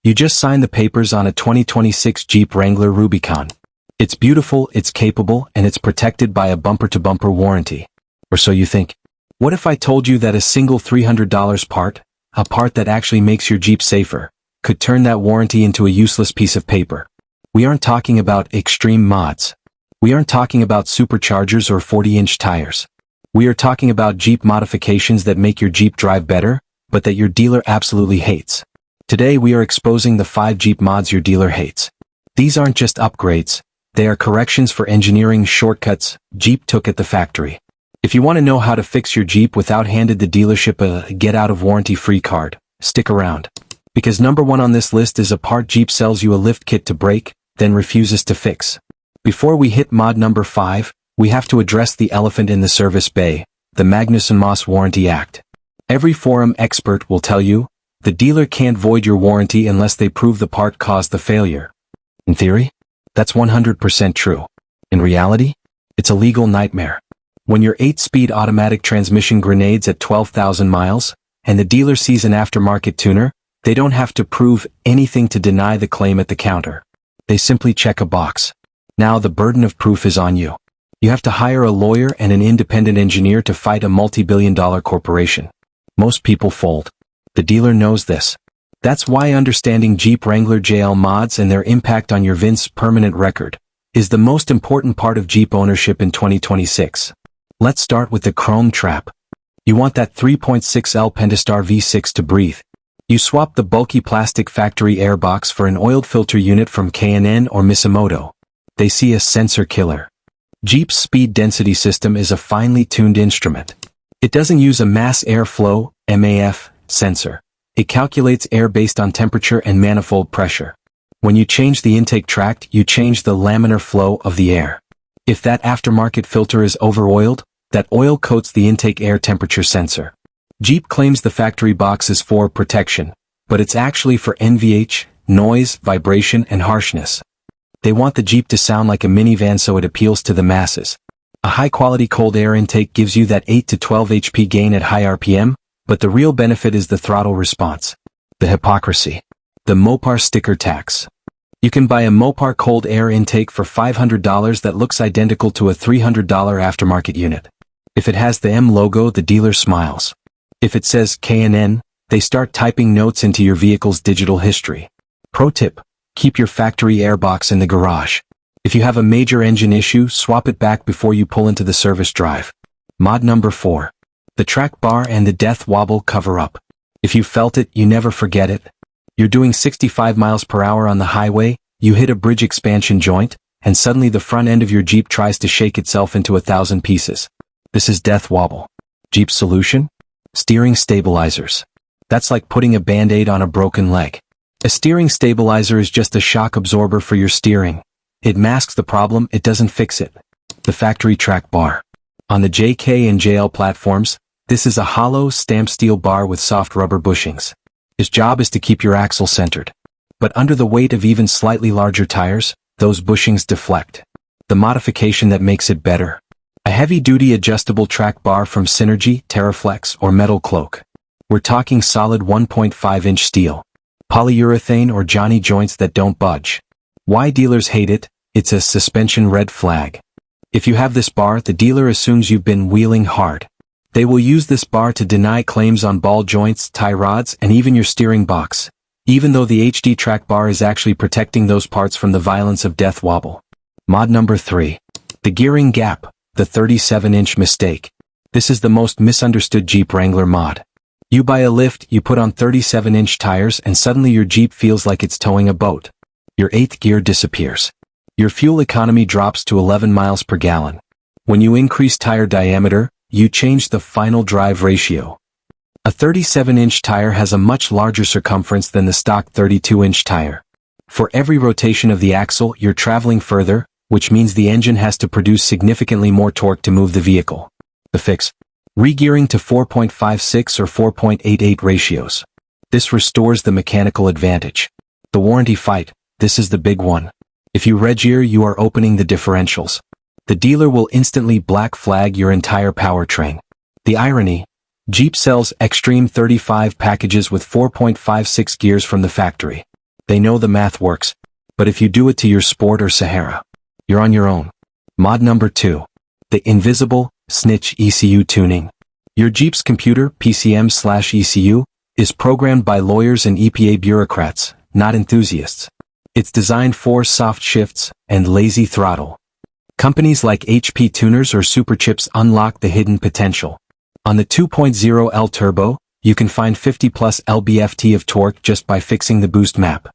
You just signed the papers on a 2026 Jeep Wrangler Rubicon. It's beautiful, it's capable, and it's protected by a bumper-to-bumper warranty. Or so you think. What if I told you that a single $300 part, a part that actually makes your Jeep safer, could turn that warranty into a useless piece of paper? We aren't talking about extreme mods. We aren't talking about superchargers or 40-inch tires. We are talking about Jeep modifications that make your Jeep drive better, but that your dealer absolutely hates. Today we are exposing the 5 Jeep mods your dealer hates. These aren't just upgrades. They are corrections for engineering shortcuts Jeep took at the factory. If you want to know how to fix your Jeep without handing the dealership a get-out-of-warranty-free card, stick around. Because number 1 on this list is a part Jeep sells you a lift kit to break, then refuses to fix. Before we hit mod number 5, we have to address the elephant in the service bay, the Magnuson-Moss Warranty Act. Every forum expert will tell you, the dealer can't void your warranty unless they prove the part caused the failure. In theory, that's 100% true. In reality, it's a legal nightmare. When your 8-speed automatic transmission grenades at 12,000 miles, and the dealer sees an aftermarket tuner, they don't have to prove anything to deny the claim at the counter. They simply check a box. Now the burden of proof is on you. You have to hire a lawyer and an independent engineer to fight a multi-billion-dollar corporation. Most people fold. The dealer knows this. That's why understanding Jeep Wrangler JL mods and their impact on your VIN's permanent record is the most important part of Jeep ownership in 2026. Let's start with the chrome trap. You want that 3.6L Pentastar V6 to breathe. You swap the bulky plastic factory airbox for an oiled filter unit from K&N or Misimoto. They see a sensor killer. Jeep's speed density system is a finely tuned instrument. It doesn't use a mass airflow, MAF, sensor. It calculates air based on temperature and manifold pressure. When you change the intake tract, you change the laminar flow of the air. If that aftermarket filter is over-oiled, that oil coats the intake air temperature sensor. Jeep claims the factory box is for protection, but it's actually for NVH, noise, vibration, and harshness. They want the Jeep to sound like a minivan so it appeals to the masses. A high-quality cold air intake gives you that 8 to 12 HP gain at high RPM, but the real benefit is the throttle response. The hypocrisy. The Mopar sticker tax. You can buy a Mopar cold air intake for $500 that looks identical to a $300 aftermarket unit. If it has the M logo, the dealer smiles. If it says K&N, they start typing notes into your vehicle's digital history. Pro tip: keep your factory airbox in the garage. If you have a major engine issue, swap it back before you pull into the service drive. Mod number 4. The track bar and the Death Wobble cover-up. If you felt it, you never forget it. You're doing 65 miles per hour on the highway, you hit a bridge expansion joint, and suddenly the front end of your Jeep tries to shake itself into 1,000 pieces. This is Death Wobble. Jeep's solution? Steering stabilizers. That's like putting a band-aid on a broken leg. A steering stabilizer is just a shock absorber for your steering. It masks the problem, it doesn't fix it. The factory track bar. On the JK and JL platforms, this is a hollow, stamped steel bar with soft rubber bushings. Its job is to keep your axle centered. But under the weight of even slightly larger tires, those bushings deflect. The modification that makes it better. A heavy-duty adjustable track bar from Synergy, Terraflex, or Metal Cloak. We're talking solid 1.5-inch steel. Polyurethane or Johnny joints that don't budge. Why dealers hate it? It's a suspension red flag. If you have this bar, the dealer assumes you've been wheeling hard. They will use this bar to deny claims on ball joints, tie rods, and even your steering box, even though the HD track bar is actually protecting those parts from the violence of Death Wobble. Mod number 3. The gearing gap, the 37-inch mistake. This is the most misunderstood Jeep Wrangler mod. You buy a lift, you put on 37-inch tires, and suddenly your Jeep feels like it's towing a boat. Your 8th gear disappears. Your fuel economy drops to 11 miles per gallon. When you increase tire diameter, you change the final drive ratio. A 37-inch tire has a much larger circumference than the stock 32-inch tire. For every rotation of the axle, you're traveling further, which means the engine has to produce significantly more torque to move the vehicle. The fix: regearing to 4.56 or 4.88 ratios. This restores the mechanical advantage. The warranty fight: this is the big one. If you regear, you are opening the differentials. The dealer will instantly black flag your entire powertrain. The irony: Jeep sells Extreme 35 packages with 4.56 gears from the factory. They know the math works. But if you do it to your Sport or Sahara, you're on your own. Mod number 2. The invisible Snitch ECU tuning. Your Jeep's computer, PCM/ECU, is programmed by lawyers and EPA bureaucrats, not enthusiasts. It's designed for soft shifts and lazy throttle. Companies like HP tuners or Superchips unlock the hidden potential. On the 2.0 L Turbo, you can find 50 plus lb-ft of torque just by fixing the boost map.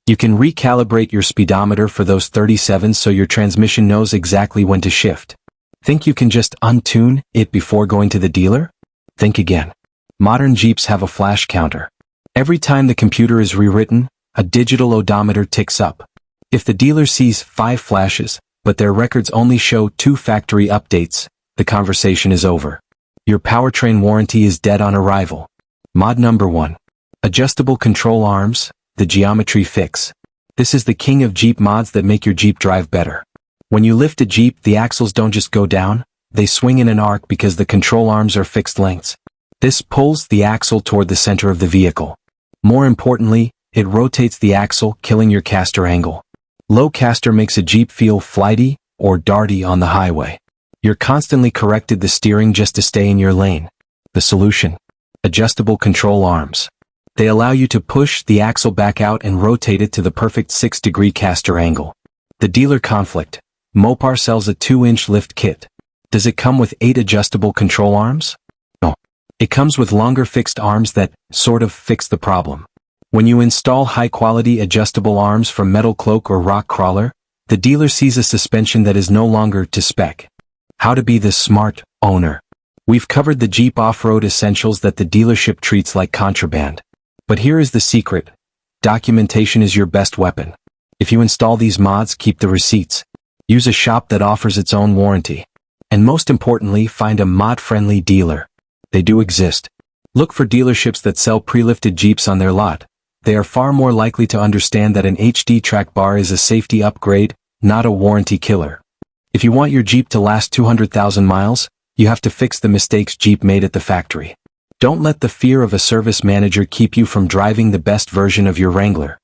You can recalibrate your speedometer for those 37s so your transmission knows exactly when to shift. Think you can just untune it before going to the dealer? Think again. Modern Jeeps have a flash counter. Every time the computer is rewritten, a digital odometer ticks up. If the dealer sees 5 flashes, but their records only show 2 factory updates, the conversation is over. Your powertrain warranty is dead on arrival. Mod number 1. Adjustable control arms, the geometry fix. This is the king of Jeep mods that make your Jeep drive better. When you lift a Jeep, the axles don't just go down, they swing in an arc because the control arms are fixed lengths. This pulls the axle toward the center of the vehicle. More importantly, it rotates the axle, killing your caster angle. Low caster makes a Jeep feel flighty or darty on the highway. You're constantly corrected the steering just to stay in your lane. The solution? Adjustable control arms. They allow you to push the axle back out and rotate it to the perfect 6-degree caster angle. The dealer conflict. Mopar sells a 2-inch lift kit. Does it come with 8 adjustable control arms? No. It comes with longer fixed arms that sort of fix the problem. When you install high-quality adjustable arms from Metal Cloak or Rock Crawler, the dealer sees a suspension that is no longer to spec. How to be the smart owner. We've covered the Jeep off-road essentials that the dealership treats like contraband. But here is the secret. Documentation is your best weapon. If you install these mods, keep the receipts. Use a shop that offers its own warranty. And most importantly, find a mod-friendly dealer. They do exist. Look for dealerships that sell pre-lifted Jeeps on their lot. They are far more likely to understand that an HD track bar is a safety upgrade, not a warranty killer. If you want your Jeep to last 200,000 miles, you have to fix the mistakes Jeep made at the factory. Don't let the fear of a service manager keep you from driving the best version of your Wrangler.